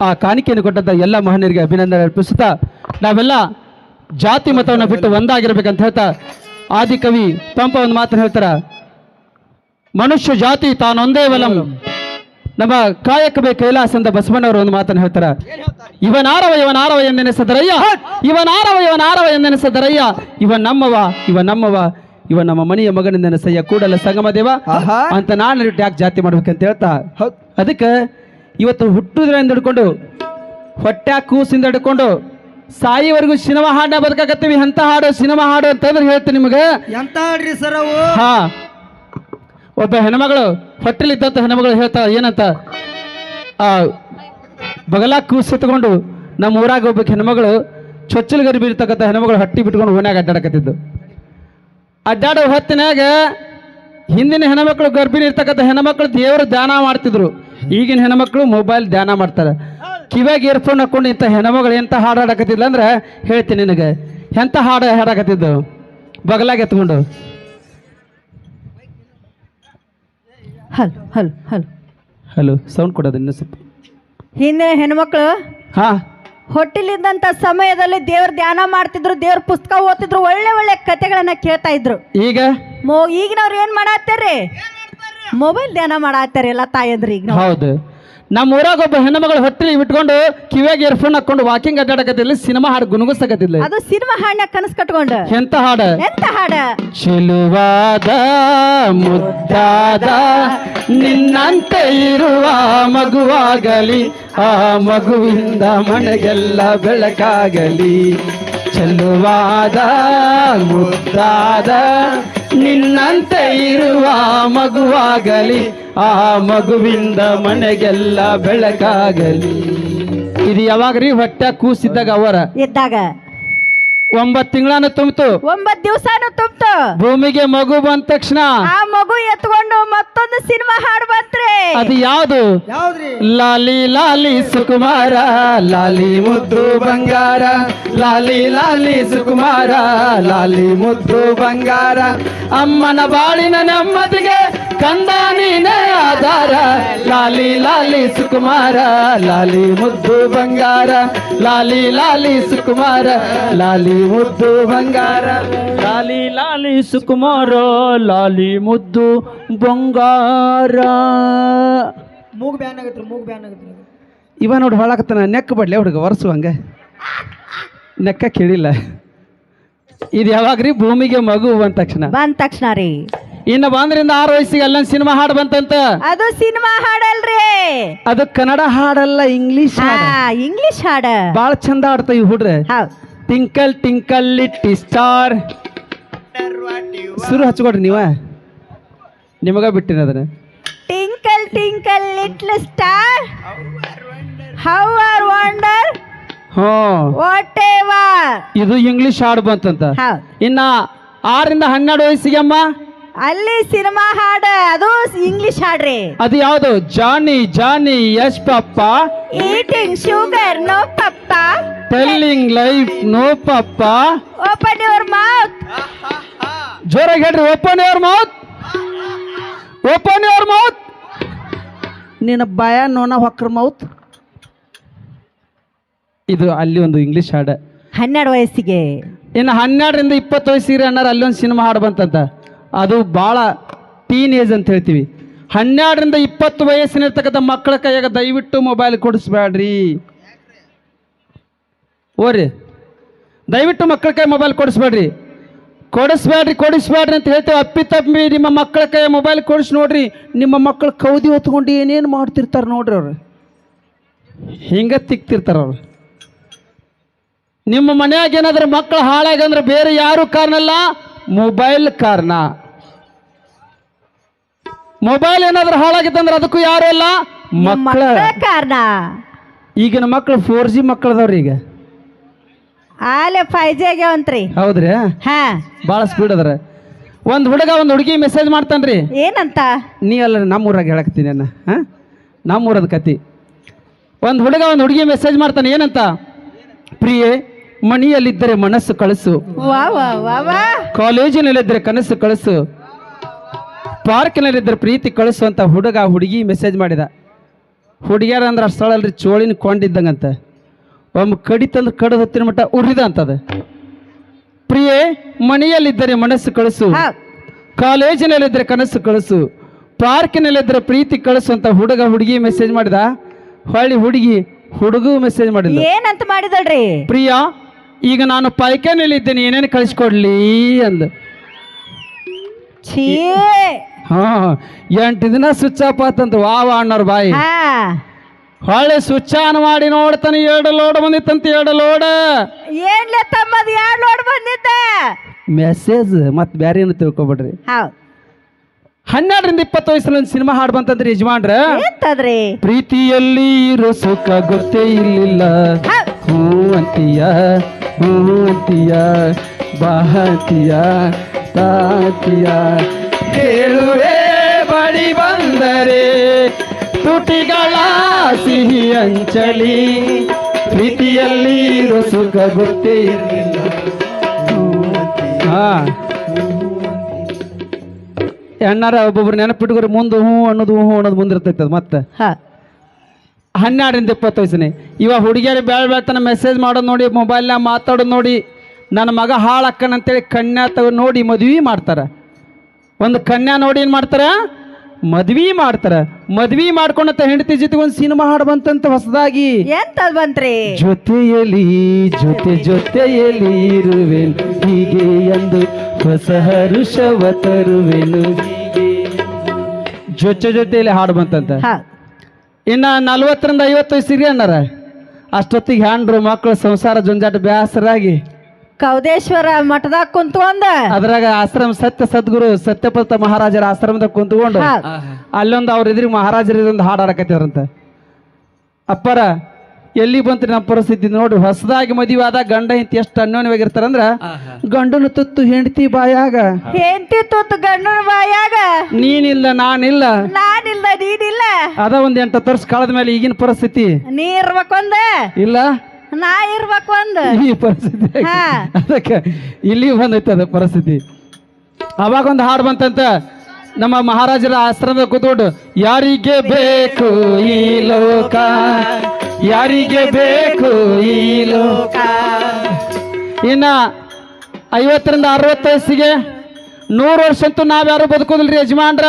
ಆ ಕಾಣಿಕೆಯನ್ನು ಕೊಟ್ಟಂತ ಎಲ್ಲ ಮಹನೀಯರಿಗೆ ಅಭಿನಂದನೆ ಅರ್ಪಿಸುತ್ತಾ ನಾವೆಲ್ಲ ಜಾತಿ ಮತವನ್ನು ಬಿಟ್ಟು ಒಂದಾಗಿರ್ಬೇಕಂತ ಹೇಳ್ತಾ ಆದಿಕವಿ ಪಂಪ ಒಂದು ಮಾತನ್ನು ಹೇಳ್ತಾರ, ಮನುಷ್ಯ ಜಾತಿ ತಾನೊಂದೇ ವಲಂ, ನಮ್ಮ ಕಾಯಕವೇ ಕೈಲಾಸ ಅಂತ ಬಸವಣ್ಣವರು ಒಂದು ಮಾತನ್ನು ಹೇಳ್ತಾರ. ಇವನಾರವ ಎಂದೆನಿಸದರಯ್ಯ, ಇವನಾರವ ಎಂದೆನಿಸದರಯ್ಯ, ಇವ ನಮ್ಮವ ಇವ ನಮ್ಮ ಮನೆಯ ಮಗನೆಂದೆನಿಸಯ್ಯ, ಕೂಡಲ ಸಂಗಮ ದೇವ ಅಂತ ನಾನು ಯಾಕೆ ಜಾತಿ ಮಾಡ್ಬೇಕಂತ ಹೇಳ್ತಾ, ಅದಕ್ಕೆ ಇವತ್ತು ಹುಟ್ಟುದ್ರಿಂದ ಹಿಡ್ಕೊಂಡು ಹೊಟ್ಟೆ ಕೂಸಿಂದ ಹಿಡ್ಕೊಂಡು ಸಾಯಿವರೆಗೂ ಸಿನಿಮಾ ಹಾಡನ್ನ ಬದುಕಾಕತ್ತೀವಿ. ಎಂತ ಹಾಡು ಸಿನಿಮಾ ಹಾಡು ಅಂತಂದ್ರೆ ಹೇಳ್ತೀನಿ ನಿಮಗೆ. ಎಂತ ಹಾಡ್ರಿ ಸರ್ ಅವು? ಹಾ, ಒಬ್ಬ ಹೆಣ್ಮಗಳು ಹೊಟ್ಟೆಲಿದ್ದಂತ ಹೆಣ್ಮಗಳು ಹೇಳ್ತಾ ಏನಂತ, ಬಗಲ ಕೂಸೆತ್ಕೊಂಡು ನಮ್ಮ ಊರಾಗ ಒಬ್ಬ ಹೆಣ್ಮಗಳು ಚೊಚ್ಚಲು ಗರಿಬಿ ಇರ್ತಕ್ಕಂಥ ಹೆಣ್ಮಗಳು ಹಟ್ಟಿ ಬಿಟ್ಕೊಂಡು ಓನ್ಯಾಗ ಅಡ್ಡಾಡಕತ್ತಿದ್ದು. ಅಡ್ಡಾಡೋ ಹೊತ್ತಿನಾಗ ಹಿಂದಿನ ಹೆಣ್ಮಕ್ಳು ಗರ್ಭಿಣಿ ಇರ್ತಕ್ಕಂಥ ಹೆಣ್ಮಕ್ಳು ದೇವರು ಧ್ಯಾನ ಮಾಡ್ತಿದ್ರು. ಈಗಿನ ಹೆಣ್ಮಕ್ಳು ಮೊಬೈಲ್ ಧ್ಯಾನ ಮಾಡ್ತಾರೆ. ಕಿವ್ಯಾಗ ಇಯರ್ಫೋನ್ ಹಾಕೊಂಡು ಇಂಥ ಹೆಣ್ಮಗಳು ಎಂಥ ಹಾಡು ಹಾಡಕತ್ತಿದ್ಲ ಅಂದ್ರೆ ಹೇಳ್ತೀನಿ ನಿನಗೆ. ಎಂಥ ಹಾಡು ಹಾಡಕತ್ತಿದ್ದು ಬಗಲಾಗ ಎತ್ಕೊಂಡು. ಹಲೋ ಸೌಂಡ್ ಕೊಡೋದು ಇನ್ನು ಸ್ವಲ್ಪ. ಹಿಂದೆ ಹೆಣ್ಮಕ್ಳು ಹಾ ಹೊಟ್ಟಿಲಿದ್ದಂತ ಸಮಯದಲ್ಲಿ ದೇವ್ರ ಧ್ಯಾನ ಮಾಡ್ತಿದ್ರು, ದೇವ್ರ ಪುಸ್ತಕ ಓದ್ತಿದ್ರು, ಒಳ್ಳೆ ಒಳ್ಳೆ ಕತೆಗಳನ್ನ ಕೇಳ್ತಾ ಇದ್ರು. ಈಗ ಈಗಿನವ್ರು ಏನ್ ಮಾಡಾತ್ತಾರ್ರಿ? ಮೊಬೈಲ್ ಧ್ಯಾನ ಮಾಡಾತ್ತಾರ ಎಲ್ಲ ತಾಯಂದ್ರಿ ಈಗ. ಹೌದು, ನಮ್ಮ ಊರಾಗ ಒಬ್ಬ ಹೆಣ್ಮಗಳು ಹೊಟ್ಟೆಲಿ ಬಿಟ್ಕೊಂಡು ಕಿವ್ಯಾಗ ಇಯರ್ಫೋನ್ ಹಾಕೊಂಡು ವಾಕಿಂಗ್ ಅಡ್ಡಾಡಕತ್ತಿಲ್ಲ, ಸಿನಿಮಾ ಹಾಡು ಗುನುಗುಸಕತ್ತಿಲ್ಲ. ಅದು ಸಿನಿಮಾ ಹಾಡನ್ನ ಕನಸು ಕಟ್ಕೊಂಡು. ಎಂತ ಹಾಡ? ಎಂತ ಹಾಡ? ಚೆಲುವಾದ ಮುದ್ದಾದ ನಿನ್ನಂತೆ ಇರುವ ಮಗುವಾಗಲಿ, ಆ ಮಗುವಿಂದ ಮನೆಗೆಲ್ಲ ಬೆಳಕಾಗಲಿ. ಚೆಲುವಾದ ಮುದ್ದಾದ ನಿನ್ನಂತೆ ಇರುವ ಮಗುವಾಗಲಿ, ಆ ಮಗುವಿಂದ ಮನೆಗೆಲ್ಲ ಬೆಳಕಾಗಲಿ. ಇದು ಯಾವಾಗ್ರಿ? ಹೊಟ್ಟೆ ಕೂಸಿದ್ದಾಗ ಅವರ ಇದ್ದಾಗ 9 ತಿಂಗಳಾನು ತುಂಬಿತು, 9 ದಿವಸನು ತುಂಬಿತು. ಭೂಮಿಗೆ ಮಗು ಬಂದ ತಕ್ಷಣ ಆ ಮಗು ಎತ್ಕೊಂಡು ಮತ್ತೊಂದು ಸಿನಿಮಾ ಹಾಡು ಬಂತ್ರಿ. ಅದು ಯಾವುದು? ಯಾವ್ದ್ರಿ? ಲಾಲಿ ಲಾಲಿ ಸುಕುಮಾರ, ಲಾಲಿ ಮುದ್ದು ಬಂಗಾರ, ಲಾಲಿ ಲಾಲಿ ಸುಕುಮಾರ, ಲಾಲಿ ಮುದ್ದು ಬಂಗಾರ, ಅಮ್ಮನ ಬಾಳಿನ ನೆಮ್ಮದಿಗೆ ಕಂದ ನೀನೇ ಆಧಾರ. ಲಾಲಿ ಲಾಲಿ ಸುಕುಮಾರ, ಲಾಲಿ ಮುದ್ದು ಬಂಗಾರ, ಲಾಲಿ ಲಾಲಿ ಸುಕುಮಾರ, ಲಾಲಿ ಮುದ್ದು ಬಂಗಾರ, ಲಾಲಿ ಲಾಲಿ ಸುಕುಮಾರ, ಲಾಲಿ ಮುದ್ದು ಬಂಗಾರ. ಮೂಗ್ ಬ್ಯಾನ್ ಆಗತ್ರಿ, ಮೂಗ್ ಬ್ಯಾನ್ ಆಗತ್ರಿ. ಇವ ನೋಡಿ ಹೊಳಕತ್ತಾನ, ನೆಕ್ ಬಡ್ಲೆ ಹುಡುಗ ವರ್ಷು ಹಂಗೆ ನೆಕ್ಕ ಕೇಳಿಲ್ಲ. ಇದು ಯಾವಾಗ್ರಿ? ಭೂಮಿಗೆ ಮಗು ಬಂದ ತಕ್ಷಣ ರೀ. ಇನ್ನು ಬಂದ್ರಿಂದ 6 ವಯಸ್ಸಿಗೆ ಅಲ್ಲೊಂದು ಸಿನಿಮಾ ಹಾಡು ಬಂತಂತ. ಅದು ಸಿನಿಮಾ ಹಾಡಲ್ರಿ, ಅದು ಕನ್ನಡ ಹಾಡಲ್ಲ, ಇಂಗ್ಲಿಷ್ ಇಂಗ್ಲಿಷ್ ಹಾಡ. ಬಾಳ ಚಂದ ಆಡ್ತಾ ಇವ್ ಹುಡ್ರೆ. Twinkle twinkle little star. ಸುರು ಹಚ್ಕೊಡ್ರಿ ನೀವ, ನಿಮಗ ಬಿಟ್ಟಿನ ಅದನ್ನ. Twinkle twinkle little star, how are wonder what ever. ಇದು ಇಂಗ್ಲಿಷ್ ಹಾಡು ಬಂತಂತ. ಇನ್ನ 6 ರಿಂದ 12 ವಯಸ್ಸಿಗೆ ಅಮ್ಮ ಅಲ್ಲಿ ಸಿನಿಮಾ ಹಾಡ, ಅದು ಇಂಗ್ಲಿಷ್ ಹಾಡ್ರಿ. ಅದು ಯಾವುದು? Johnny Johnny yes papa, eating sugar no papa, telling lies no papa, open your mouth. ಜೋರಾಗಿ ಹೇಳ್ರಿ, open your mouth, open your mouth. ನಿನ್ನ ಭಯ ನೋನ ಹೊಕ್ರ ಮೌತ್. ಇದು ಅಲ್ಲಿ ಒಂದು ಇಂಗ್ಲಿಷ್ ಹಾಡ. 12 ವಯಸ್ಸಿಗೆ. ಇನ್ನು 12 ರಿಂದ 20 ವಯಸ್ಸಿಗೆ ಅನ್ನಾರ ಅಲ್ಲಿ ಒಂದು ಸಿನಿಮಾ ಹಾಡು ಬಂತಂತ. ಅದು ಭಾಳ ಟೀನ್ ಏಜ್ ಅಂತ ಹೇಳ್ತೀವಿ. 12 ರಿಂದ 20 ವಯಸ್ಸಿನಿರ್ತಕ್ಕಂಥ ಮಕ್ಕಳ ಕೈಯಾಗ ದಯವಿಟ್ಟು ಮೊಬೈಲ್ ಕೊಡಿಸ್ಬೇಡ್ರಿ. ಓರಿ, ದಯವಿಟ್ಟು ಮಕ್ಕಳ ಕೈ ಮೊಬೈಲ್ ಕೊಡಿಸ್ಬೇಡ್ರಿ ಅಂತ ಹೇಳ್ತೇವೆ. ಅಪ್ಪಿತಪ್ಪಿ ನಿಮ್ಮ ಮಕ್ಕಳ ಕೈ ಮೊಬೈಲ್ ಕೊಡಿಸಿ ನೋಡ್ರಿ, ನಿಮ್ಮ ಮಕ್ಕಳು ಕೌದಿ ಹೊತ್ಕೊಂಡು ಏನೇನು ಮಾಡ್ತಿರ್ತಾರೆ ನೋಡ್ರಿ. ಅವ್ರು ಹಿಂಗೆ ತಿಕ್ತಿರ್ತಾರೆ ಅವ್ರು. ನಿಮ್ಮ ಮನ್ಯಾಗ ಏನಾದ್ರೆ ಮಕ್ಕಳು ಹಾಳಾಗಂದ್ರೆ ಬೇರೆ ಯಾರು ಕಾರಣ ಅಲ್ಲ, ಮೊಬೈಲ್ ಕಾರಣ. ಮೊಬೈಲ್ ಏನಾದ್ರೂ ಹಾಳಾಗಿತ್ತಂದ್ರೆ ಅದಕ್ಕೂ ಯಾರು ಅಲ್ಲ, ಮಕ್ಕಳ ಕಾರಣ. ಈಗಿನ ಮಕ್ಕಳು 4G ಮಕ್ಕಳದವ್ರಿ. ಈಗ ಆಲೆ 5G ಆಗ್ಯಾವಂತ್ರಿ. ಹೌದ್ರಿ? ಭಾಳ ಸ್ಪೀಡ್ ಅದ್ರ. ಒಂದು ಹುಡುಗ ಒಂದು ಹುಡುಗಿ ಮೆಸೇಜ್ ಮಾಡ್ತಾನ್ರಿ. ಏನಂತ? ನೀ ಅಲ್ಲ, ನಮ್ಮೂರಾಗ ಹೇಳಕತ್ತೀನಿ ಅನ್ನ. ನಮ್ಮೂರದ ಕತಿ. ಒಂದು ಹುಡುಗ ಒಂದು ಹುಡುಗಿ ಮೆಸೇಜ್ ಮಾಡ್ತಾನೆ. ಏನಂತ? ಪ್ರಿಯೆ, ಮನೆಯಲ್ಲಿದ್ದರೆ ಮನಸ್ಸು ಕಳಿಸು, ಕಾಲೇಜಿನಲ್ಲಿದ್ದರೆ ಕನಸು ಕಳಿಸು, ಪಾರ್ಕ್ನಲ್ಲಿದ್ದರೆ ಪ್ರೀತಿ ಕಳಿಸು ಅಂತ ಹುಡುಗ ಹುಡುಗಿ ಮೆಸೇಜ್ ಮಾಡಿದ. ಹುಡುಗ್ಯಾರ ಅಂದ್ರೆ ಅಷ್ಟು ಸ್ಥಳ ಅಲ್ರಿ ಚೋಳಿನ ಕೊಂಡಿದ್ದಂಗಂತ ಒಮ್ಮೆ ಕಡಿತಂದ್ರೆ ಕಡದ ಹತ್ತಿರ ಮಟ್ಟ ಉರಿದ ಅಂತದ. ಪ್ರಿಯೆ, ಮನೆಯಲ್ಲಿದ್ದರೆ ಮನಸ್ಸು ಕಳಿಸು, ಕಾಲೇಜಿನಲ್ಲಿದ್ದರೆ ಕನಸು ಕಳಿಸು, ಪಾರ್ಕಿನಲ್ಲಿದ್ದರೆ ಪ್ರೀತಿ ಕಳಿಸು ಅಂತ ಹುಡುಗಿ ಮೆಸೇಜ್ ಮಾಡಿದ. ಹೊಳ್ಳಿ ಹುಡುಗ ಮೆಸೇಜ್ ಮಾಡಿದ. ಏನಂತ ಮಾಡಿದಳ್ರಿ? ಪ್ರಿಯಾ, ಈಗ ನಾನು ಪಾಯ್ಕಾನೆಲ್ಲಿದ್ದೇನೆ, ಏನೇನು ಕಳಿಸ್ಕೊಡ್ಲಿ ಅಂದ. ಛೀ, ಹಾ 8 ದಿನ ಸ್ವಿಚ್ ಆಫ್ ಆತಂತ. ವಾ ಅಣ್ಣವ್ರ ಬಾಯಿ. ಹೊಳ್ಳಿ ಸ್ವಿಚ್ ಆನ್ ಮಾಡಿ ನೋಡ್ತಾನೆ, 2 ಲೋಡ್ ಬಂದಿತ್ತಂತ. 2 ಲೋಡ್ ಏನ್ಲೆ ತಮ್ಮದು 2 ಲೋಡ್ ಬಂದಿದ್ದ ಮೆಸೇಜ್. ಮತ್ತೆ ಬ್ಯಾರೆ ಏನು ತಿಳ್ಕೊಬೇಡ್ರಿ. 12ರಿಂದ 20 ವಯಸ್ಸಲ್ಲಿ ಒಂದು ಸಿನಿಮಾ ಹಾಡು ಬಂತಂದ್ರಿ ಯಜಮಾನ್ರ. ಎಂತದ್ರಿ? ಪ್ರೀತಿಯಲ್ಲಿ ಇರೋ ಸುಖ ಗೊತ್ತೇ ಇರ್ಲಿಲ್ಲ, ಹೂ ಅಂತೀಯ ಬಾಹತಿಯ ತಾತಿಯ, ಹೇಳುವೆ ಬಳಿ ಬಂದರೆ ತುಟಿಗಳ ಸಿಹಿ ಅಂಚಲಿ, ಪ್ರೀತಿಯಲ್ಲಿ ಇರೋ ಸುಖ ಗೊತ್ತೇ ಇರಲಿಲ್ಲ. ಎಣ್ಣಾರ ಒಬ್ಬೊಬ್ರು ನೆನಪಿಟ್ಕೊರಿ, ಮುಂದೆ ಹೂ ಅನ್ನೋದು ಮುಂದಿರ್ತೈತೆ ಅದು. ಮತ್ತೆ 12ರಿಂದ 20 ವಯಸ್ಸನೇ ಇವಾಗ ಹುಡುಗಿಯರು ಬೆಳ್ತಾನೆ ಮೆಸೇಜ್ ಮಾಡೋದು ನೋಡಿ, ಮೊಬೈಲ್ನಾಗ ಮಾತಾಡೋದು ನೋಡಿ, ನನ್ನ ಮಗ ಹಾಳಕ್ಕನಂತೇಳಿ ಕನ್ಯಾ ತಗೋ ನೋಡಿ ಮದ್ವೆ ಮಾಡ್ತಾರೆ. ಒಂದು ಕನ್ಯಾ ನೋಡಿ ಏನು ಮಾಡ್ತಾರೆ? ಮದ್ವೆ ಮಾಡ್ತಾರೆ. ಮದ್ವೆ ಮಾಡ್ಕೊಂಡಂತ ಹೆಂಡತಿ ಜೊತೆಗೆ ಒಂದು ಸಿನಿಮಾ ಹಾಡು ಬಂತಂತ ಹೊಸದಾಗಿ. ಎಂತದ್ ಬಂತ್ರಿ? ಜೊತೆಯಲ್ಲಿ ಜೊತೆಯಲ್ಲಿ ಇರುವೆನು ಹೀಗೆ ಎಂದು ಹೊಸ ಹರುಷವ ತರುವೆನು. ಜೊತೆಯಲ್ಲಿ ಹಾಡು ಬಂತಂತ. ಇನ್ನು 40ರಿಂದ 50 ವಯಸ್ಸಿಗೆ ಅಣ್ಣಾರ ಅಷ್ಟೊತ್ತಿಗೆ ಹ್ಯಾಂಡ್ರು ಮಕ್ಕಳು ಸಂಸಾರ ಜಂಜಾಟ ಬೇಸರಾಗಿ ಕೌದೇಶ್ವರ ಮಠದಾಗ ಕುಂತ್ಕೊಂಡ ಅದ್ರಾಗ ಆಶ್ರಮ ಸದ್ಗುರು ಸತ್ಯಪಥ ಮಹಾರಾಜರ ಆಶ್ರಮದಾಗ ಕುಂತ್ಕೊಂಡು ಅಲ್ಲೊಂದು ಅವ್ರ ಎದುರಿಗೆ ಮಹಾರಾಜರದೊಂದು ಹಾಡು ಆಡಕತ್ತಿದ್ರಂತ. ಅಪ್ಪರ ಎಲ್ಲಿ ಬಂತ್ರಿ ನಮ್ಮ ಪರಿಸ್ಥಿತಿ ನೋಡ್ರಿ. ಹೊಸದಾಗಿ ಮದುವೆ ಆದಾಗ ಗಂಡ ಹೆಂಡತಿ ಎಷ್ಟು ಅನ್ಯೋನ್ಯವಾಗಿರ್ತಾರಂದ್ರ, ಗಂಡನ ತುತ್ತು ಹೆಂಡತಿ ಬಾಯಾಗ, ಹೆಂಡತಿ ತುತ್ತು ಗಂಡನ ಬಾಯಾಗ, ನೀನಿಲ್ಲ ನಾನಿಲ್ಲ ನೀನಿಲ್ಲ ಅದ ಒಂದ್ 8 ವರ್ಷ ಕಳೆದ ಮೇಲೆ ಈಗಿನ ಪರಿಸ್ಥಿತಿ ನೀ ಇರ್ಬೇಕೊಂದ ಇಲ್ಲ ನಾ ಇರ್ಬೇಕು ಒಂದು ಈ ಪರಿಸ್ಥಿತಿ. ಅದಕ್ಕೆ ಇಲ್ಲಿ ಬಂದೈತೆ ಅದ ಪರಿಸ್ಥಿತಿ. ಅವಾಗ ಒಂದು ಹಾಡು ಬಂತಂತ ನಮ್ಮ ಮಹಾರಾಜರ ಆಶ್ರಮದ ಕೂತ್ಕೊಂಡು, ಯಾರಿಗೆ ಬೇಕು ಈ ಲೋಕ, ಯಾರಿಗೆ ಬೇಕು ಈ ಲೋಕ. ಇನ್ನ 50ರಿಂದ 60 ವಯಸ್ಸಿಗೆ 100 ವರ್ಷ ಅಂತೂ ನಾವ್ಯಾರು ಬದುಕೋದಿಲ್ರಿ ಯಜಮಾನ್ರ.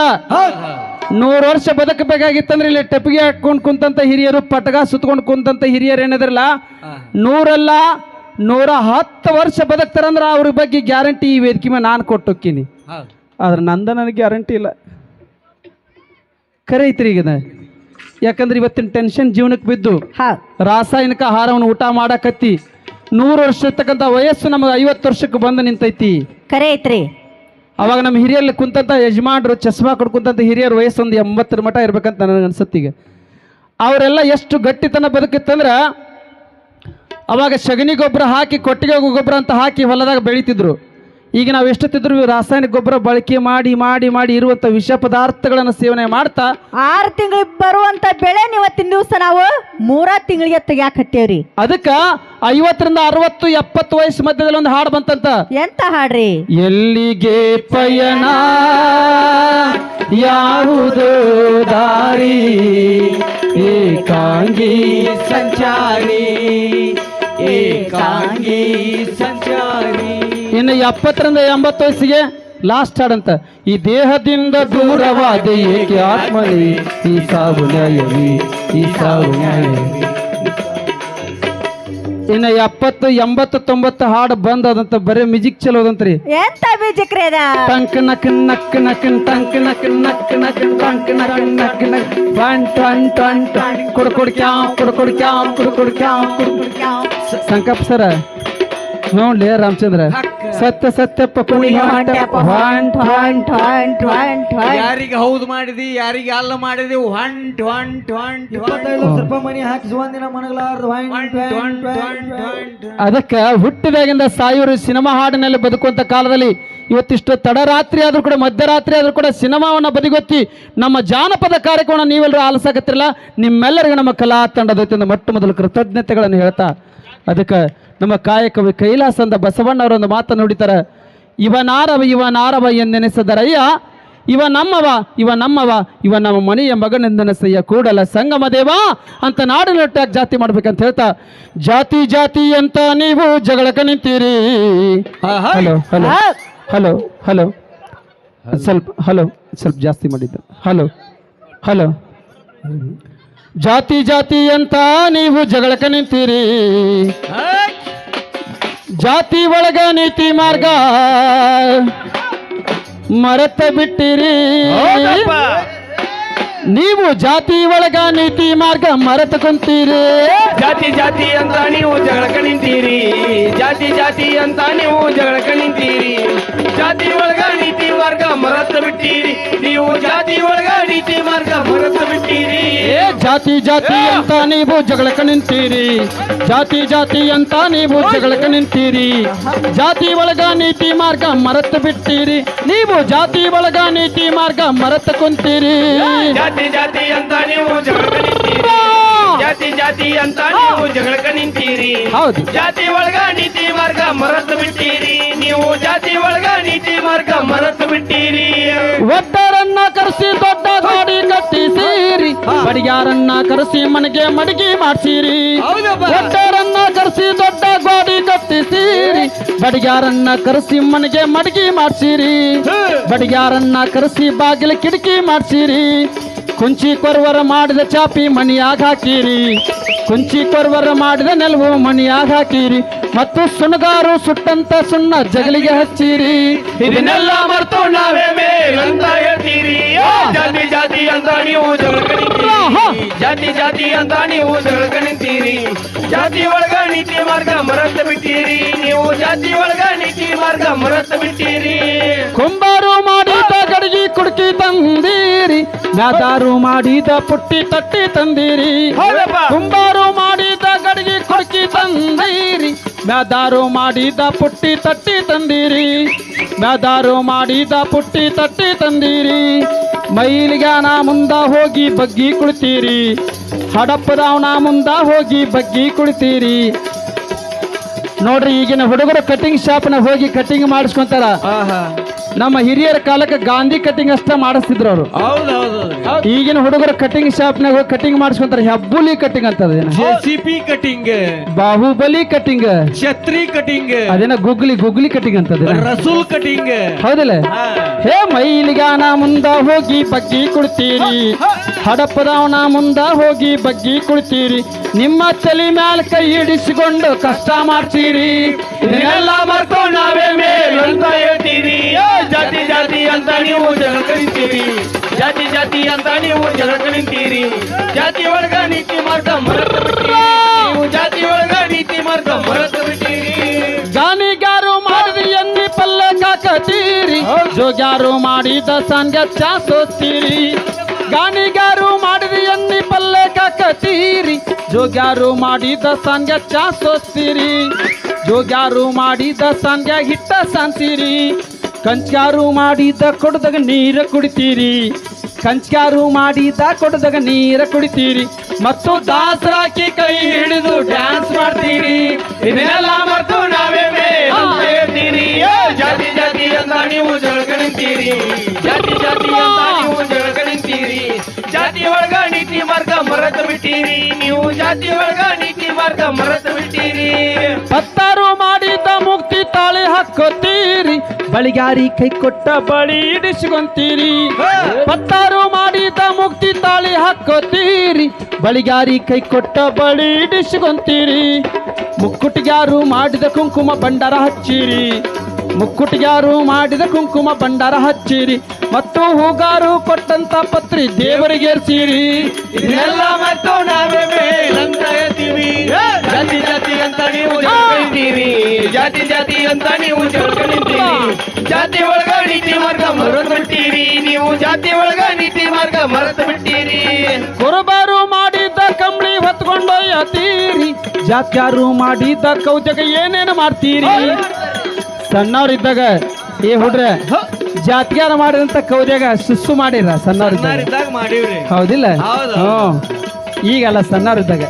100 ವರ್ಷ ಬದುಕಬೇಕಾಗಿತ್ತಂದ್ರೆ ಇಲ್ಲಿ ಟೆಪ್ಪಿಗೆ ಹಾಕೊಂಡು ಕುಂತಂತ ಹಿರಿಯರು, ಪಟಗ ಸುತ್ಕೊಂಡು ಕುಂತಂತ ಹಿರಿಯರು ಏನಿದ್ರಲ್ಲ, 100 ಅಲ್ಲ 110 ವರ್ಷ ಬದುಕ್ತಾರಂದ್ರೆ ಅವ್ರ ಬಗ್ಗೆ ಗ್ಯಾರಂಟಿ ಈ ವೇದಿಕೆ ಮೇಲೆ ನಾನು ಕೊಟ್ಟೋಕ್ಕಿನಿ. ಆದ್ರೆ ನನಗೆ ಗ್ಯಾರಂಟಿ ಇಲ್ಲ. ಖರೆ ಐತ್ರಿ ಈಗ. ಯಾಕಂದ್ರೆ ಇವತ್ತಿನ ಟೆನ್ಷನ್ ಜೀವನಕ್ಕೆ ಬಿದ್ದು ರಾಸಾಯನಿಕ ಆಹಾರವನ್ನು ಊಟ ಮಾಡಕತ್ತಿ 100 ವರ್ಷ ಇರ್ತಕ್ಕಂಥ ವಯಸ್ಸು ನಮಗೆ 50 ವರ್ಷಕ್ಕೆ ಬಂದು ನಿಂತೈತಿ. ಖರೆ ಐತ್ರಿ. ಅವಾಗ ನಮ್ಮ ಹಿರಿಯಲ್ಲಿ ಕುಂತಂತ ಯಜಮಾನ್ರು ಚಸ್ಮಾ ಕೊಡ್ಕುಂತಂತ ಹಿರಿಯರ ವಯಸ್ಸು ಒಂದು 80 ಮಠ ಇರ್ಬೇಕಂತ ನನಗೆ ಅನ್ಸತ್ತೀಗ. ಅವರೆಲ್ಲ ಎಷ್ಟು ಗಟ್ಟಿತನ ಬದುಕಿತ್ತಂದ್ರೆ ಅವಾಗ ಸಗಣಿ ಗೊಬ್ಬರ ಹಾಕಿ, ಕೊಟ್ಟಿಗೆ ಗೊಬ್ಬರ ಅಂತ ಹಾಕಿ ಹೊಲದಾಗ ಬೆಳೀತಿದ್ರು. ಈಗ ನಾವು ಎಷ್ಟೊತ್ತಿದ್ರು ರಾಸಾಯನಿಕ ಗೊಬ್ಬರ ಬಳಕೆ ಮಾಡಿ ಮಾಡಿ ಮಾಡಿ ಇರುವಂಥ ವಿಷ ಪದಾರ್ಥಗಳನ್ನು ಸೇವನೆ ಮಾಡ್ತಾ 6 ತಿಂಗಳಿಗೆ ಬರುವಂತ ಬೆಳೆ ಇವತ್ತಿನ ದಿವಸ ನಾವು 3 ತಿಂಗಳಿಗೆ ತೆಗ್ಯಾಕತ್ತೇವ್ರಿ. ಅದಕ್ಕೆ 50ರಿಂದ 60 70 ವಯಸ್ಸು ಮಧ್ಯದಲ್ಲಿ ಒಂದು ಹಾಡು ಬಂತಂತ. ಎಂತ ಹಾಡ್ರಿ? ಎಲ್ಲಿಗೆ ಪಯಣ ಯಾವುದೋ ದಾರಿ, ಏಕಾಂಗಿ ಸಂಚಾರಿ ಸಂಚಾರಿ. ಇನ್ನು 70ರಿಂದ 80 ವಯಸ್ಸಿಗೆ ಲಾಸ್ಟ್ ಹಾಡಂತ, ಈ ದೇಹದಿಂದ ದೂರವಾದ ಏಕೆ ಆತ್ಮನೇ, ಈ ಸಾವು ನ್ಯಾಯವೇ, ಈ ಸಾವು ನ್ಯಾಯವೇ. ಇನ್ನು 70 80 90 ಹಾಡು ಬಂದದಂತ ಬರೀ ಮ್ಯೂಸಿಕ್ ಚಲೋದಂತ್ರಿ. ಎಂತ ಮ್ಯೂಸಿಕ್ ರೀ ಅದ? ಟಂಕ್ ನಕ್ ನಕ್ ನಕ್ ಟಂಕ್ ನಕ್ ನಕ್ ನಕ್ ಟಂಕ್ ನಕ್ ನಕ್ ನಕ್ ಟನ್ ಟನ್ ಟನ್ ಟನ್ ಕುಡ್ ಕುಡ್ ಕ್ಯಾವ್ ಕುಡ್ ಕುಡ್ ಕ್ಯಾವ್ ಕುಡ್ ಕುಡ್ ಕ್ಯಾವ್ ಕುಡ್ ಕುಡ್ ಕ್ಯಾವ್. ಸಂಕಪ್ಪ ಸರ ನೋಡ್ಲಿ ರಾಮಚಂದ್ರ, ಸತ್ಯಪ್ಪ ಯಾರಿಗೆ ಹೌದು ಮಾಡಿದಿ, ಯಾರಿಗೆ ಅಲ್ಲ ಮಾಡಿದಿ, ಮನಿ ಹಾಕಿ ಒಂದಿನ ಮನಗಲಾರ್ದು. ಅದಕ್ಕೆ ಹುಟ್ಟಿದಾಗಿಂದ ಸಾಯೋರು ಸಿನಿಮಾ ಹಾಡಿನಲ್ಲಿ ಬದುಕುವಂತ ಕಾಲದಲ್ಲಿ ಇವತ್ತಿಷ್ಟು ತಡರಾತ್ರಿ ಆದ್ರೂ ಕೂಡ, ಮಧ್ಯರಾತ್ರಿ ಆದ್ರೂ ಕೂಡ ಸಿನಿಮಾವನ್ನ ಬದಿಗೊತ್ತಿ ನಮ್ಮ ಜಾನಪದ ಕಾರ್ಯಕ್ರಮ ನೀವೆಲ್ಲರೂ ಆಲಿಸಕತ್ತಿರಲ್ಲ. ನಿಮ್ಮೆಲ್ಲರಿಗೂ ನಮ್ಮ ಕಲಾ ತಂಡದ ವತಿಯಿಂದ ಮೊಟ್ಟ ಮೊದಲು ಕೃತಜ್ಞತೆಗಳನ್ನು ಹೇಳ್ತಾ, ಅದಕ್ಕೆ ನಮ್ಮ ಕಾಯಕವಿ ಕೈಲಾಸ ಅಂತ ಬಸವಣ್ಣವರೊಂದು ಮಾತನ್ನು ನುಡಿತಾರೆ. ಇವನಾರವ ಎಂದೆನಿಸದರಯ್ಯ, ಇವ ನಮ್ಮವ ಇವ ನಮ್ಮವ ಇವ ನಮ್ಮ ಮನೆಯ ಮಗನೆಂದನಸಯ್ಯ ಕೂಡಲ ಸಂಗಮ ದೇವ ಅಂತ ನಾಡಿನೊಟ್ಟಾಗಿ ಜಾತಿ ಮಾಡ್ಬೇಕಂತ ಹೇಳ್ತಾ ಜಾತಿ ಜಾತಿ ಅಂತ ನೀವು ಜಗಳಕ್ಕೆ ನಿಂತೀರಿ. ಹಲೋ ಹಲೋ ಹಲೋ ಹಲೋ ಸ್ವಲ್ಪ ಜಾಸ್ತಿ ಮಾಡಿದ್ದು. ಹಲೋ ಹಲೋ ಜಾತಿ ಜಾತಿ ಅಂತ ನೀವು ಜಗಳಕ್ಕೆ ನಿಂತೀರಿ. ಜಾತಿ ಒಳಗ ನೀತಿ ಮಾರ್ಗ ಮರೆತ ಬಿಟ್ಟಿರಿ. ನೀವು ಜಾತಿ ಒಳಗ ನೀತಿ ಮಾರ್ಗ ಮರೆತ ಕುಂತೀರಿ. ಜಾತಿ ಜಾತಿ ಅಂತ ನೀವು ಜಗಳಕ್ಕೆ ನಿಂತೀರಿ. ಜಾತಿ ಜಾತಿ ಅಂತ ನೀವು ಜಗಳಕ್ಕೆ ನಿಂತೀರಿ. ಜಾತಿ ಒಳಗ ನೀತಿ ಮಾರ್ಗ ಮರೆತ ಬಿಟ್ಟಿರಿ. ನೀವು ಜಾತಿ ಒಳಗ ನೀತಿ ಮಾರ್ಗ ಮರೆತ ಬಿಟ್ಟಿರಿ. ಜಾತಿ ಜಾತಿ ಅಂತ ನೀವು ಜಗಳಕ್ಕೆ ನಿಂತೀರಿ. ಜಾತಿ ಜಾತಿ ಅಂತ ನೀವು ಜಗಳಕ್ಕೆ ನಿಂತೀರಿ. ಜಾತಿ ಒಳಗ ನೀತಿ ಮಾರ್ಗ ಮರೆತ ಬಿಟ್ಟಿರಿ. ನೀವು ಜಾತಿ ಒಳಗ ನೀತಿ ಮಾರ್ಗ ಮರೆತ ಕುಂತೀರಿ. ಜಾತಿ ಜಾತಿ ಅಂತ ನೀವು ಜಗಳಕ್ಕೆ ನಿಂತೀರಿ. ಜಾತಿ ಜಾತಿ ಅಂತ ನೀವು ಜಗಳಕ್ಕೆ ನಿಂತೀರಿ. ಹೌದು. ಜಾತಿ ಒಳಗ ನೀತಿ ಮಾರ್ಗ ಮರೆತು ಬಿಟ್ಟಿರಿ. ನೀವು ಜಾತಿ ಒಳಗ ನೀತಿ ಮಾರ್ಗ ಮರೆತು ಬಿಟ್ಟಿರಿ. ಒಡ್ಡರನ್ನ ಕರೆಸಿ ದೊಡ್ಡ ಗಾಡಿ ಕಟ್ಟಿಸಿರಿ. ಬಡಿಯಾರನ್ನ ಕರೆಸಿ ಮನೆಗೆ ಮಡಗಿ ಮಾಡ್ಸಿರಿ. ಒಡ್ಡರನ್ನ ಕರೆಸಿ ದೊಡ್ಡ ಗಾಡಿ ಕಟ್ಟಿಸಿರಿ. ಬಡಿಯಾರನ್ನ ಕರೆಸಿ ಮನೆಗೆ ಮಡಗಿ ಮಾಡ್ಸಿರಿ. ಬಡಿಯಾರನ್ನ ಕರೆಸಿ ಬಾಗಿಲ ಕಿಟಕಿ ಮಾಡ್ಸಿರಿ. ಕುಂಚಿ ಕೊರ್ವರ ಮಾಡಿದ ಚಾಪಿ ಮಣಿಯಾಗ ಹಾಕಿರಿ. ಕುಂಚಿ ಕೊರ್ವರ ಮಾಡಿದ ನೆಲವು ಮಣಿಯಾಗ ಹಾಕಿರಿ. ಮತ್ತು ಸುಣಗಾರು ಸುಟ್ಟಂತ ಸುಣ್ಣ ಜಗಲಿಗೆ ಹಚ್ಚಿರಿ. ಇದನ್ನೆಲ್ಲ ಮರ್ತು ನಾವೇ ಮೇಲಂತ ಹೇಳ್ತೀರಿ. ಜಾತಿ ಜಾತಿ ಅಂತ ನೀವು ಜಗಳಕ್ಕೆ ನಿಂತೀರಿ. ಜಾತಿ ಜಾತಿ ಅಂತ ನೀವು ಜಗಳಕ್ಕೆ ನಿಂತೀರಿ. ಜಾತಿ ಒಳಗ ನೀತಿ ಮಾರ್ಗ ಮರೆತು ಬಿಟ್ಟಿರಿ. ನೀವು ಜಾತಿ ಒಳಗ ನೀತಿ ಮಾರ್ಗ ಮರೆತು ಬಿಟ್ಟಿರಿ. ಕುಂಬಾರು ಮಾಡಿದ ಗಡಿಗೆ ಕುಡ್ಕಿ ತಂದಿರಿ. ಮ್ಯಾದಾರು ಮಾಡಿದ ಪುಟ್ಟಿ ತಟ್ಟಿ ತಂದಿರಿ. ಕುಂಬಾರು ಮಾಡಿದ ಗಡಿಗೆ ಕುಡ್ಕಿ ತಂದಿರಿ. ಮ್ಯಾದಾರು ಮಾಡಿದ ಪುಟ್ಟಿ ತಟ್ಟಿ ತಂದಿರಿ. ಮ್ಯಾದಾರು ಮಾಡಿದ ಪುಟ್ಟಿ ತಟ್ಟಿ ತಂದಿರಿ. ಮೈಲಿಗಾನ ಮುಂದ ಹೋಗಿ ಬಗ್ಗಿ ಕುಳಿತೀರಿ. ಹಡಪ್ಪದವನ ಮುಂದ ಹೋಗಿ ಬಗ್ಗಿ ಕುಳಿತೀರಿ. ನೋಡ್ರಿ ಈಗಿನ ಹುಡುಗರು ಕಟಿಂಗ್ ಶಾಪ್ನ ಹೋಗಿ ಕಟಿಂಗ್ ಮಾಡಿಸ್ಕೊಂತಾರ. ನಮ್ಮ ಹಿರಿಯರ ಕಾಲಕ್ಕೆ ಗಾಂಧಿ ಕಟಿಂಗ್ ಅಷ್ಟ ಮಾಡಿಸ್ತಿದ್ರು ಅವರು. ಈಗಿನ ಹುಡುಗರು ಕಟಿಂಗ್ ಶಾಪ್ನಾಗ ಹೋಗಿ ಕಟಿಂಗ್ ಮಾಡಿಸ್ಕೊಂತಾರ. ಹೆಬ್ಬುಲಿ ಕಟಿಂಗ್ ಅಂತ ಜೆಸಿಪಿ ಕಟಿಂಗ್, ಬಾಹುಬಲಿ ಕಟಿಂಗ್, ಛತ್ರಿ ಕಟಿಂಗ್, ಅದೇನ ಗುಗ್ಲಿ ಕಟಿಂಗ್ ಅಂತ ರಸೂಲ್ ಕಟಿಂಗ್. ಹೌದಲ್ಲ? ಹೇ ಮೈಲಿಗಾನ ಮುಂದ ಹೋಗಿ ಬಗ್ಗಿ ಕುಡ್ತೀರಿ. ಹಡಪದವನ ಮುಂದ ಹೋಗಿ ಬಗ್ಗಿ ಕುಡ್ತೀರಿ. ನಿಮ್ಮ ತಲೆ ಮ್ಯಾಲ ಕೈ ಹಿಡಿಸಿಕೊಂಡು ಕಷ್ಟ ಮಾಡ್ತೀರಿ. ಇದನ್ನೆಲ್ಲ ಮರ್ತು ನಾವೇ ಮೇಲಂತ ಹೇಳ್ತೀರಿ. ಜಾತಿ ಜಾತಿ ಅಂತ ನೀವು ಜಗಳಕ್ಕೆ ನಿಂತೀರಿ. ಜಾತಿ ಜಾತಿ ಅಂತ ನೀವು ಜಗಳಕ್ಕೆ ನಿಂತೀರಿ. ಜಾತಿ ಒಳಗ ನೀತಿ ಮಾರ್ಗ ಮರೆತು ಬಿಟ್ಟಿರಿ. ನೀವು ಜಾತಿ ಒಳಗ ನೀತಿ ಮಾರ್ಗ ಮರೆತು ಬಿಟ್ಟಿರಿ. ಗಾನಿಗಾರು ಮಾಡಿದ ಎಣ್ಣೆ ಪಲ್ಲ ಕಾಕತೀರಿ. ಜೋಗ್ಯಾರು ಮಾಡಿದ ಸಂಗ ಚಾಸೋತೀರಿ. ಗಾನಿಗಾರು ಮಾಡಿದ ಎಣ್ಣೆ ಪಲ್ಲೆ ಕಾಕತೀರಿ. ಜೋಗ್ಯಾರು ಮಾಡಿದ ಸಂಗ ಚಾಸೋಸ್ತೀರಿ. ಜೋಗ್ಯಾರು ಮಾಡಿದ ಸಂಗ ಹಿಟ್ಟ ಸಾನ್ಸಿರಿ. ಕಂಚ್ಯಾರು ಮಾಡಿದ ಕೊಡದಾಗ ನೀರ ಕುಡಿತೀರಿ. ಕಂಚ್ಯಾರು ಮಾಡಿದ ಕೊಡದಾಗ ನೀರ ಕುಡಿತೀರಿ. ಮತ್ತು ದಾಸರಾಕಿ ಕೈ ಹಿಡಿದು ಡ್ಯಾನ್ಸ್ ಮಾಡ್ತೀರಿ. ಇದನ್ನೆಲ್ಲ ಮರ್ತು ನಾವೇ ಮೇಲಂತ ಹೇಳ್ತೀರಿ. ಜಾತಿ ಜಾತಿ ಅಂತ ನೀವು ಜಗಳಕ್ಕೆ ನಿಂತೀರಿ. ಜಾತಿ ಜಾತಿ ಅಂತ ನೀವು ಜಗಳಕ್ಕೆ ನಿಂತೀರಿ. ಜಾತಿ ಒಳಗ ನೀತಿ ಮಾರ್ಗ ಮರೆತು ಬಿಟ್ಟಿರಿ. ನೀವು ಜಾತಿ ಒಳಗ ನೀತಿ ಮಾರ್ಗ ಮರೆತು ಬಿಟ್ಟಿರಿ. ಪತ್ತಾರು ಮಾಡಿದ ಮುಕ್ತಿ ತಾಳಿ ಹಾಕೋತೀರಿ. ಬಳಿಗಾರಿ ಕೈ ಕೊಟ್ಟ ಬಳಿ ಇಡಿಸ್ಕೊಂತೀರಿ. ಪತ್ತಾರು ಮಾಡಿದ ಮುಕ್ತಿ ತಾಳಿ ಹಾಕೋತೀರಿ. ಬಳಿಗಾರಿ ಕೈ ಕೊಟ್ಟ ಬಳಿ ಇಡಿಸ್ಕೊಂತೀರಿ. ಮುಕ್ಕುಟಿಗಾರು ಮಾಡಿದ ಕುಂಕುಮ ಭಂಡಾರ ಹಚ್ಚಿರಿ. ಮುಕ್ಕುಟಿಗಾರು ಮಾಡಿದ ಕುಂಕುಮ ಭಂಡಾರ ಹಚ್ಚಿರಿ. ಮತ್ತು ಹೂಗಾರು ಕೊಟ್ಟಂತ ಪತ್ರಿ ದೇವರಿಗೇರ್ಸಿರಿ. ಇದನ್ನೆಲ್ಲ ಮತ್ತು ನಾವೇ ಮೇಲಂತ ಹೇಳ್ತೀವಿ. ಜಾತಿ ಜಾತಿ ಅಂತ ನೀವು ಜಗಳಕ್ಕೆ ನಿಂತೀರಿ. ಜಾತಿ ಜಾತಿ ಅಂತ ನೀವು ಜಗಳಕ್ಕೆ ನಿಂತೀರಿ. ಜಾತಿ ಒಳಗ ನೀತಿ ಮಾರ್ಗ ಮರೆತು ಬಿಟ್ಟಿರಿ. ನೀವು ಜಾತಿ ಒಳಗ ನೀತಿ ಮಾರ್ಗ ಮರೆತು ಬಿಟ್ಟಿರಿ. ಕುರುಬಾರು ಮಾಡಿದ ಕಂಬಳಿ ಹೊತ್ಕೊಂಡೊಯ್ಯತೀರಿ. ಜಾತ್ಯಾರು ಮಾಡಿದ ಕೌಜಗ ಏನೇನು ಮಾಡ್ತೀರಿ. ಸಣ್ಣವ್ರಿದ್ದಾಗ ಏ ಹುಡ್ರೆ ಜಾತ್ಯಾರ ಮಾಡಿದಂತ ಕೌಜಗ ಸುಸ್ಸು ಮಾಡಿರ ಸಣ್ಣವ್ರಿದ್ದಾಗ ಮಾಡಿವ್ರಿ. ಹೌದಿಲ್ಲ? ಹೌದು. ಈಗಲ್ಲ ಸಣ್ಣವ್ರಿದ್ದಾಗ.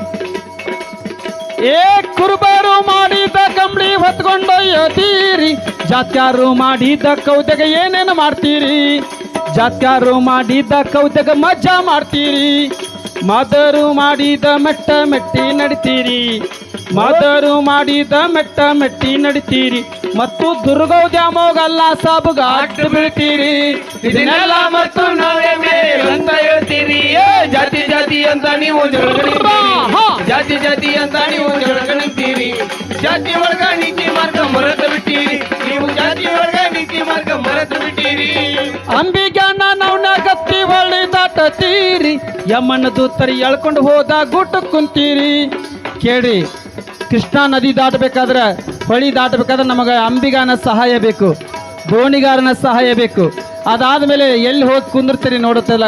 ಏ ಕುರುಬಾರು ಮಾಡಿದ ಕಂಬಳಿ ಹೊತ್ಕೊಂಡೊಯ್ಯತೀರಿ. ಜಾತ್ಯಾರು ಮಾಡಿದ ಕೌಜಗ ಏನೇನು ಮಾಡ್ತೀರಿ. ಜಾತ್ಯಾರು ಮಾಡಿದ ಕೌತಗ ಮಜಾ ಮಾಡ್ತೀರಿ ಮಾದರು ಮಾಡಿದ ಮೆಟ್ಟ ಮೆಟ್ಟಿ ನಡಿತೀರಿ ಮಾದರು ಮಾಡಿದ ಮೆಟ್ಟ ಮೆಟ್ಟಿ ನಡಿತೀರಿ ಮತ್ತು ದುರ್ಗೌದ್ಯಾಮೋಗಲ್ಲ ಸಾಬುಗ ಅಡ್ಡು ಬೀಳ್ತೀರಿ ಇದನ್ನೆಲ್ಲ ಮತ್ತು ನಾವೇ ಮೇಲಂತ ಹೇಳ್ತೀರಿ ಜಾತಿ ಜಾತಿ ಅಂತ ನೀವು ಜಾತಿ ಜಾತಿ ಅಂತ ನೀವು ಜಗಳಗಣಿತೀರಿ ಜಾತಿ ಒಳಗ ನೀತಿ ಮಾರ್ಗ ಮರೆತು ಬಿಟ್ಟಿರಿ ನೀವು ಜಾತಿ ಒಳಗ ನೀತಿ ಮಾರ್ಗ ಮರೆತು ಬಿಟ್ಟಿರಿ ಅಂಬಿಗಣ್ಣ ನವ್ನ ಗತ್ತಿ ಹೊಳ್ಳಿ ದಾಟತೀರಿ ಯಮನ ದೂತರಿ ಎಳ್ಕೊಂಡು ಹೋದ ಗುಟ್ಟು ಕುಂತೀರಿ ಕೇಳಿ ಕೃಷ್ಣಾ ನದಿ ದಾಟಬೇಕಾದ್ರೆ ಹೊಳಿ ದಾಟಬೇಕಾದ್ರೆ ನಮಗೆ ಅಂಬಿಗಾನ ಸಹಾಯ ಬೇಕು ದೋಣಿಗಾರನ ಸಹಾಯ ಬೇಕು ಅದಾದ್ಮೇಲೆ ಎಲ್ಲಿ ಹೋಗಿ ಕುಂದಿರ್ತೀರಿ ನೋಡುತ್ತಲ್ಲ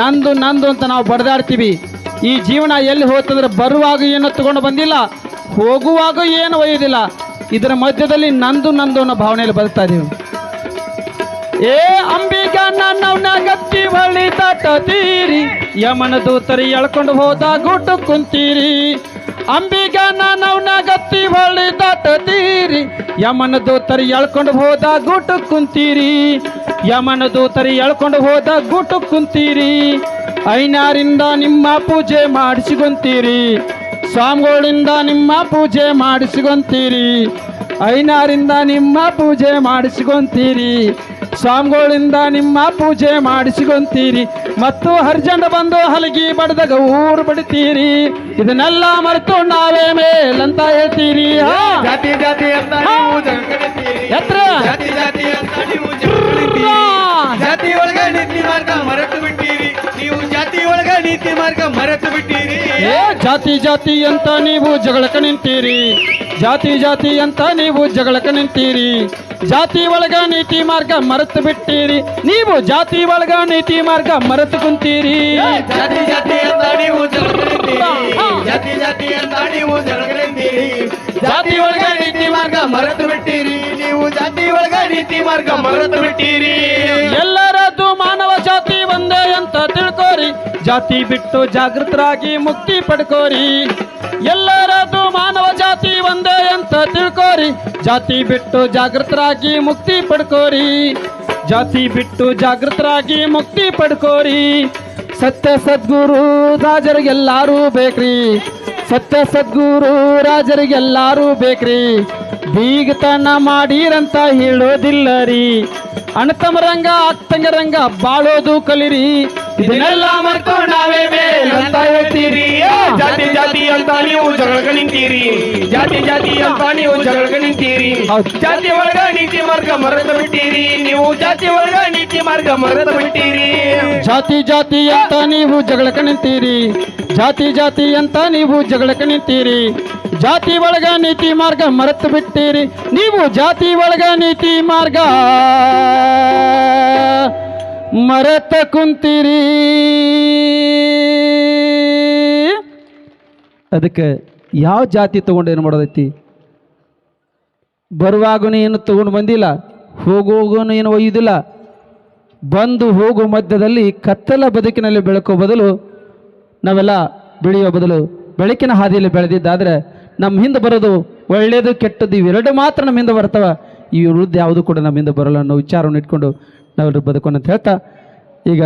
ನಂದು ನಂದು ಅಂತ ನಾವು ಬಡ್ದಾಡ್ತೀವಿ ಈ ಜೀವನ ಎಲ್ಲಿ ಹೋಗ್ತಂದ್ರೆ ಬರುವಾಗ ಏನು ತಗೊಂಡು ಬಂದಿಲ್ಲ ಹೋಗುವಾಗ ಏನು ಒಯ್ಯೋದಿಲ್ಲ ಇದರ ಮಧ್ಯದಲ್ಲಿ ನಂದು ನಂದು ಅನ್ನೋ ಭಾವನೆಯಲ್ಲಿ ಬದುಕ್ತಾ ಇದೀವಿ ಏ ಅಂಬಿಗಣ್ಣ ನವ್ನ ಗತ್ತಿ ಹೊಳ್ಳಿ ದಾಟತೀರಿ ಯಮನ ದೂತರಿ ಎಳ್ಕೊಂಡು ಹೋದ ಗುಟ್ಟು ಕುಂತೀರಿ ಅಂಬಿಗಣ್ಣ ನವ್ನ ಗತ್ತಿ ಹೊಳ್ಳಿ ದಾಟತೀರಿ ಯಮನ ದೂತರಿ ಎಳ್ಕೊಂಡು ಹೋದ ಗುಟ್ಟು ಕುಂತೀರಿ ಯಮನ ದೂತರಿ ಎಳ್ಕೊಂಡು ಹೋದ ಗುಟ್ಟು ಕುಂತೀರಿ ಐನಾರಿಂದ ನಿಮ್ಮ ಪೂಜೆ ಮಾಡಿಸಿಕೊಂತೀರಿ ಸ್ವಾಮಿಗಳಿಂದ ನಿಮ್ಮ ಪೂಜೆ ಮಾಡಿಸಿಕೊಂತೀರಿ ಐನಾರಿಂದ ನಿಮ್ಮ ಪೂಜೆ ಮಾಡಿಸಿಕೊಂತೀರಿ ಸ್ವಾಮಿಗಳಿಂದ ನಿಮ್ಮ ಪೂಜೆ ಮಾಡಿಸಿಕೊಂತೀರಿ ಮತ್ತು ಹರ್ಜಂಡ ಬಂದು ಹಲಗಿ ಬಡ್ದಾಗ ಊರು ಬಡಿತೀರಿ ಇದನ್ನೆಲ್ಲ ಮರೆತು ನಾವೇ ಮೇಲಂತ ಹೇಳ್ತೀರಿ ಜಾತಿ ಜಾತಿ ಅಂತ ನೀವು ಜಗಳಗಣಿತೀರಿ ಎತ್ರ ಜಾತಿ ಜಾತಿ ಅಂತ ನೀವು ಜಗಳಗಣಿತೀರಿ ಜಾತಿ ಒಳಗ ನೀತಿ ಮಾರ್ಗ ಮರೆತು ಬಿಟ್ಟಿರಿ ನೀವು ಜಾತಿ ಒಳಗ ನೀತಿ ಮಾರ್ಗ ಮರೆತು ಬಿಟ್ಟಿರಿ ಏ ಜಾತಿ ಜಾತಿ ಅಂತ ನೀವು ಜಗಳಕ ನಿಂತೀರಿ ಜಾತಿ ಜಾತಿ ಅಂತ ನೀವು ಜಗಳಕ ನಿಂತೀರಿ ಜಾತಿ ಒಳಗ ನೀತಿ ಮಾರ್ಗ ಮರೆತು ಬಿಟ್ಟಿರಿ ನೀವು ಜಾತಿ ಒಳಗ ನೀತಿ ಮಾರ್ಗ ಮರೆತು ಕುಂತೀರಿ ಜಾತಿ ಜಾತಿ ಅಂತ ನೀವು ಜಗಳಗಣಿತೀರಿ ಜಾತಿ ಜಾತಿ ಅಂತ ನೀವು ಜಗಳಗಣಿತೀರಿ ಜಾತಿ ಒಳಗ ನೀತಿ ಮಾರ್ಗ ಮರೆತು ಬಿಟ್ಟಿರಿ ನೀವು ಜಾತಿ ಒಳಗ ನೀತಿ ಮಾರ್ಗ ಮರೆತು ಬಿಟ್ಟಿರಿ ಎಲ್ಲರದ್ದು ಮಾನವ ಜಾತಿ ಒಂದೇ ಅಂತ ತಿಳ್ಕೋರಿ ಜಾತಿ ಬಿಟ್ಟು ಜಾಗೃತರಾಗಿ ಮುಕ್ತಿ ಪಡ್ಕೋರಿ ಎಲ್ಲರದ್ದು ಮಾನವ ಜಾತಿ ಒಂದೇ ಅಂತ ತಿಳ್ಕೋರಿ ಜಾತಿ ಬಿಟ್ಟು ಜಾಗೃತರಾಗಿ ಮುಕ್ತಿ ಪಡ್ಕೋರಿ ಜಾತಿ ಬಿಟ್ಟು ಜಾಗೃತರಾಗಿ ಮುಕ್ತಿ ಪಡ್ಕೋರಿ ಸತ್ಯ ಸದ್ಗುರು ರಾಜರಿಗೆಲ್ಲಾರು ಬೇಕ್ರಿ ಸತ್ಯ ಸದ್ಗುರು ರಾಜರಿಗೆಲ್ಲಾರು ಬೇಕ್ರಿ ಬೀಗತನ ಮಾಡೀರಂತ ಹೇಳೋದಿಲ್ಲ ರೀ ಅಣ್ಣತಮ್ಮರಂಗ ಅತ್ತಂಗರಂಗ ಬಾಳೋದು ಕಲಿರಿ ಇದನ್ನೆಲ್ಲ ಮರೆತು ನಾವೇ ಮೇಲಂತ ಹೇಳ್ತೀರಿ ಜಾತಿ ಜಾತಿ ಅಂತ ನೀವು ಜಗಳಕ ನಿಂತೀರಿ ಜಾತಿ ಜಾತಿ ಅಂತ ನೀವು ಜಗಳಕ ನಿಂತೀರಿ ಹೌದು. ಜಾತಿ ಒಳಗ ನೀತಿ ಮಾರ್ಗ ಮರೆತು ಬಿಟ್ಟಿರಿ ನೀವು ಜಾತಿ ಒಳಗ ನೀತಿ ಮಾರ್ಗ ಮರೆತು ಬಿಟ್ಟಿರಿ ಜಾತಿ ಜಾತಿ ಅಂತ ನೀವು ಜಗಳಕ ನಿಂತೀರಿ ಜಾತಿ ಜಾತಿ ಅಂತ ನೀವು ಜಗಳಕ ನಿಂತೀರಿ ಜಾತಿ ಒಳಗ ನೀತಿ ಮಾರ್ಗ ಮರೆತು ಬಿಟ್ಟಿರಿ ನೀವು ಜಾತಿ ಒಳಗ ನೀತಿ ಮಾರ್ಗ ಮರೆತ ಕುಂತೀರಿ ಅದಕ್ಕೆ ಯಾವ ಜಾತಿ ತಗೊಂಡು ಏನು ಮಾಡೋದೈತಿ ಬರುವಾಗೂ ಏನು ತಗೊಂಡು ಬಂದಿಲ್ಲ ಹೋಗುವಾಗೂ ಏನು ಒಯ್ಯುವುದಿಲ್ಲ ಬಂದು ಹೋಗೋ ಮಧ್ಯದಲ್ಲಿ ಕತ್ತಲ ಬದುಕಿನಲ್ಲಿ ಬೆಳಕೋ ಬದಲು ನಾವೆಲ್ಲ ಬೆಳೆಯೋ ಬದಲು ಬೆಳಕಿನ ಹಾದಿಯಲ್ಲಿ ಬೆಳೆದಿದ್ದಾದರೆ ನಮ್ಮ ಹಿಂದೆ ಬರೋದು ಒಳ್ಳೆಯದು ಕೆಟ್ಟದ್ದು ಇವೆರಡು ಮಾತ್ರ ನಮ್ಮ ಹಿಂದೆ ಬರ್ತವೆ ಈ ವಿರುದ್ಧ ಯಾವುದು ಕೂಡ ನಮ್ಮ ಹಿಂದೆ ಬರೋಲ್ಲ ಅನ್ನೋ ವಿಚಾರವನ್ನು ಇಟ್ಕೊಂಡು ನಾವೆಲ್ಲರೂ ಬದುಕೋಣ ಅಂತ ಹೇಳ್ತಾ ಈಗ